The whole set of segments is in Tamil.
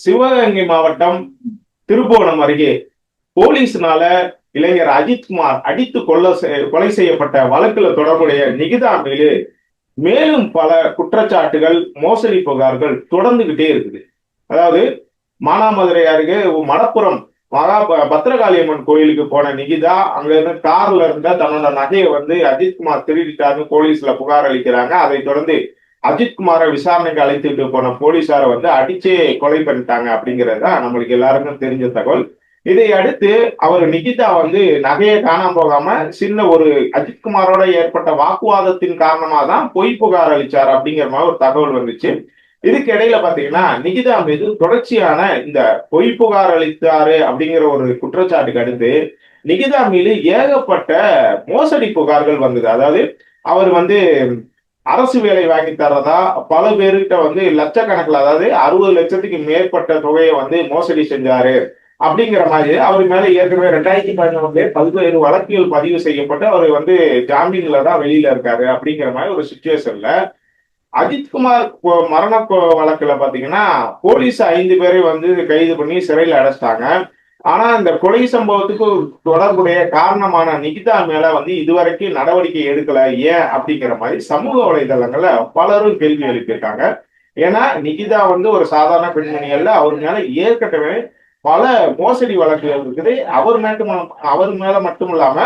சிவகங்கை மாவட்டம் திருப்புவனம் அருகே போலீஸ்னால இளைஞர் அஜித்குமார் அடித்து கொலை செய்யப்பட்ட வழக்குல தொடர்புடைய நிகிதா மீது மேலும் பல குற்றச்சாட்டுகள், மோசடி புகார்கள் தொடர்ந்துகிட்டே இருக்குது. அதாவது மானாமதுரை அருகே மடப்புறம் பத்திரகாளியம்மன் கோயிலுக்கு போன நிகிதா அங்க இருந்து கார்ல இருந்த தன்னோட நகையை அஜித்குமார் திருடிட்டாங்க, போலீஸ்ல புகார் அளிக்கிறாங்க. அதை தொடர்ந்து அஜித்குமாரை விசாரணைக்கு அழைத்துட்டு போன போலீசார அடிச்சே கொலை பண்ணிட்டாங்க அப்படிங்கிறது தான் நம்மளுக்கு எல்லாருக்கும் தெரிஞ்ச தகவல். இதை அடுத்து அவர் நிகிதா நகையை காணாம போகாம சின்ன ஒரு அஜித்குமாரோட ஏற்பட்ட வாக்குவாதத்தின் காரணமா தான் பொய் புகார் அளிச்சார் அப்படிங்கிற மாதிரி ஒரு தகவல் வந்துச்சு. இதுக்கு இடையில பாத்தீங்கன்னா நிகிதா மீது தொடர்ச்சியான இந்த பொய் புகார் அளித்தாரு அப்படிங்கிற ஒரு குற்றச்சாட்டுக்கு அடுத்து நிகிதா மீது ஏகப்பட்ட மோசடி புகார்கள் வந்தது. அதாவது அவர் அரசு வேலை வாங்கி தர்றதா பல பேருக்கிட்ட லட்சக்கணக்கில், அதாவது 60 லட்சத்துக்கு மேற்பட்ட தொகையை மோசடி செஞ்சாரு அப்படிங்கிற மாதிரி அவர் மேல ஏற்கனவே 2011 பல்வேறு வழக்குகள் பதிவு செய்யப்பட்டு அவர் ஜாமீன்ல தான் வெளியில இருக்காரு. அப்படிங்கிற மாதிரி ஒரு சுச்சுவேஷன்ல அஜித்குமார் மரண வழக்குல பாத்தீங்கன்னா போலீஸ் 5 பேரை கைது பண்ணி சிறையில் அடைச்சிட்டாங்க. ஆனா இந்த கொலை சம்பவத்துக்கு தொடர்புடைய காரணமான நிகிதா மேல இதுவரைக்கும் நடவடிக்கை எடுக்கல. ஏன் அப்படிங்கிற மாதிரி சமூக வலைதளங்கள்ல பலரும் கேள்வி எழுப்பியிருக்காங்க. ஏன்னா நிகிதா ஒரு சாதாரண பெண்மணி அல்ல, அவர் மேல ஏற்கனவே பல மோசடி வழக்குகள் இருக்குது. அவர் மேல மட்டும் இல்லாம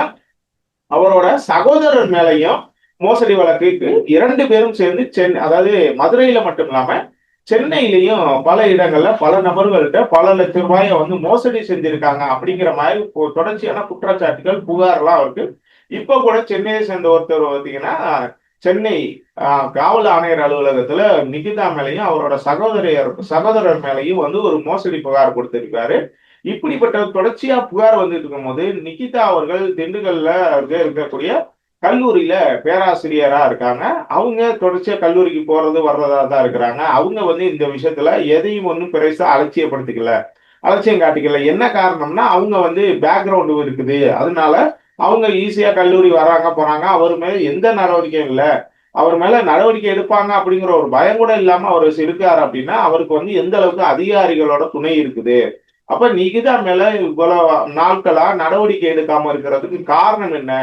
அவரோட சகோதரர் மேலையும் மோசடி வழக்குக்கு 2 பேரும் சேர்ந்து அதாவது மதுரையில மட்டும் இல்லாம சென்னையிலையும் பல இடங்கள்ல பல நபர்கள்ட்ட பல லட்சம் ரூபாயை மோசடி செஞ்சிருக்காங்க அப்படிங்கிற மாதிரி தொடர்ச்சியான குற்றச்சாட்டுகள், புகார்லாம் அவருக்கு. இப்ப கூட சென்னையை சேர்ந்த ஒருத்தர் பார்த்தீங்கன்னா சென்னை காவல் ஆணையர் அலுவலகத்துல நிகிதா மேலையும் அவரோட சகோதரர் மேலையும் ஒரு மோசடி புகார் கொடுத்திருக்காரு. இப்படிப்பட்ட தொடர்ச்சியா புகார் வந்துட்டு இருக்கும் போது நிகிதா அவர்கள் திண்டுக்கல்ல இருக்கக்கூடிய கல்லூரியில பேராசிரியரா இருக்காங்க. அவங்க தொடர்ச்சியா கல்லூரிக்கு போறது வர்றதா தான் இருக்கிறாங்க. அவங்க இந்த விஷயத்துல எதையும் பெருசா அலட்சியம் காட்டிக்கல. என்ன காரணம்னா அவங்க பேக்ரவுண்டு இருக்குது, அதனால அவங்க ஈஸியா கல்லூரி வராங்க போறாங்க. அவர் மேல எந்த நடவடிக்கையும் இல்லை, அவர் மேல நடவடிக்கை எடுப்பாங்க அப்படிங்கிற ஒரு பயம் கூட இல்லாம அவர் இருக்காரு. அப்படின்னா அவருக்கு எந்த அளவுக்கு அதிகாரிகளோட துணை இருக்குது. அப்ப நிகிதா மேல இவ்வளவு நாட்களா நடவடிக்கை எடுக்காம இருக்கிறதுக்கு காரணம் என்ன?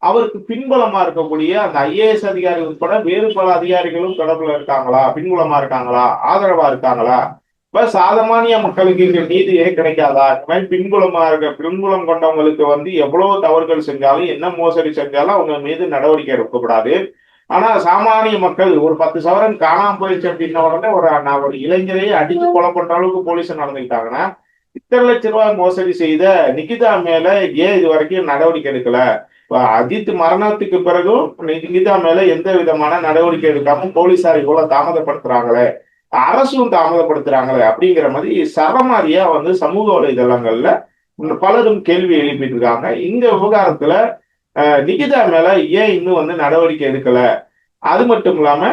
அவருக்கு பின்புலமா இருக்கக்கூடிய அந்த ஐஏஎஸ் அதிகாரி உட்பட வேறு பல அதிகாரிகளும் தொடர்புல இருக்காங்களா, பின்புலமா இருக்காங்களா, ஆதரவா இருக்காங்களா? இப்ப சாமானிய மக்களுக்கு இங்க நீதியே கிடைக்காதா? இந்த மாதிரி பின்புலம் கொண்டவங்களுக்கு எவ்வளவு தவறுகள் செஞ்சாலும், என்ன மோசடி செஞ்சாலும் அவங்க மீது நடவடிக்கை எடுக்கப்படாது. ஆனா சாமானிய மக்கள் ஒரு 10 சவரன் காணாம போயிடுச்சு அப்படின்ன உடனே ஒரு இளைஞரையே அடிச்சு கொலை பண்ற அளவுக்கு போலீஸ் நடந்துக்கிட்டாங்கன்னா, இத்தனை லட்சம் ரூபாய் மோசடி செய்த நிகிதா மேல ஏன் இது வரைக்கும் நடவடிக்கை எடுக்கல? அஜித் மரணத்துக்கு பிறகும் நிகிதா மேல எந்த விதமான நடவடிக்கை எடுக்காம போலீசார் இவ்வளவு தாமதப்படுத்துறாங்களே, அரசும் தாமதப்படுத்துறாங்களே அப்படிங்கிற மாதிரி சரமாரியா சமூக வலைதளங்கள்ல பலரும் கேள்வி எழுப்பிட்டு இருக்காங்க. இந்த விவகாரத்துல நிகிதா மேல ஏன் இன்னும் நடவடிக்கை எடுக்கல? அது மட்டும் இல்லாம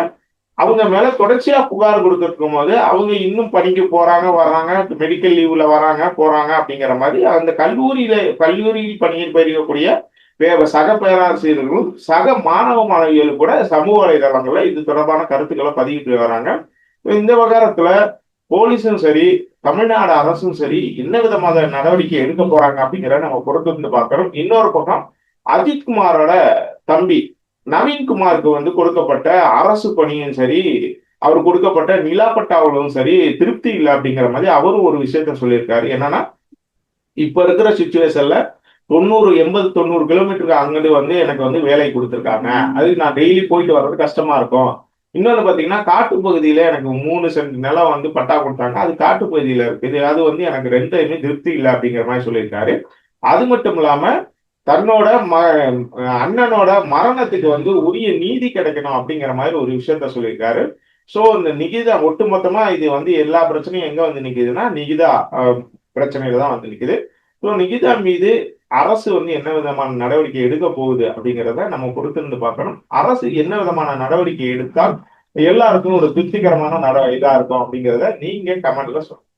அவங்க மேல தொடர்ச்சியா புகார் கொடுத்துருக்கும் போது அவங்க இன்னும் பணிக்கு போறாங்க வர்றாங்க, மெடிக்கல் லீவ்ல வராங்க போறாங்க அப்படிங்கிற மாதிரி அந்த கல்லூரியில் பணியில் பெருகக்கூடிய சக பேராசிரியர்களும் சக மாணவ மாணவிகளும் கூட சமூக வலைதளங்கள்ல இது தொடர்பான கருத்துக்களை பதிவிட்டு வராங்க. இந்த விவகாரத்துல போலீஸும் சரி, தமிழ்நாடு அரசும் சரி என்ன விதமான நடவடிக்கை எடுக்க போறாங்க அப்படிங்கிறத நம்ம பொறுத்திருந்து பார்க்கிறோம். இன்னொரு பக்கம் அஜித்குமாரோட தம்பி நவீன்குமாருக்கு கொடுக்கப்பட்ட அரசு பணியும் சரி, அவர் கொடுக்கப்பட்ட நிலாப்பட்டாவும் சரி திருப்தி இல்லை அப்படிங்கிற மாதிரி அவரும் ஒரு விஷயத்த சொல்லியிருக்காரு. என்னன்னா இப்ப இருக்கிற சுச்சுவேஷன்ல 90 கிலோமீட்டருக்கு அங்கிட்டு எனக்கு வேலை கொடுத்துருக்காங்க, அதுக்கு நான் டெய்லி போயிட்டு வர்றது கஷ்டமா இருக்கும். இன்னொன்னு பாத்தீங்கன்னா காட்டு பகுதியில எனக்கு 3 சென்ட் நிலம் பட்டா கொடுத்தாங்க, அது காட்டு பகுதியில இருக்குது, அது எனக்கு ரெண்டுமே திருப்தி இல்லை அப்படிங்கிற மாதிரி சொல்லியிருக்காரு. அது மட்டும் இல்லாம தன்னோட அண்ணனோட மரணத்துக்கு உரிய நீதி கிடைக்கணும் அப்படிங்கிற மாதிரி ஒரு விஷயத்த சொல்லியிருக்காரு. சோ இந்த நிகிதா ஒட்டுமொத்தமா இது எல்லா பிரச்சனையும் எங்க நிக்குதுன்னா நிகிதா பிரச்சனையில தான் நிக்குது. ஸோ நிகிதா மீது அரசு என்ன விதமான நடவடிக்கை எடுக்க போகுது அப்படிங்கிறத நம்ம பொறுத்திருந்து பார்க்கணும். அரசு என்ன விதமான நடவடிக்கை எடுத்தால் எல்லாருக்கும் ஒரு திருப்திகரமான இதா இருக்கும் அப்படிங்கிறத நீங்க கமெண்ட்ல சொல்லுங்க.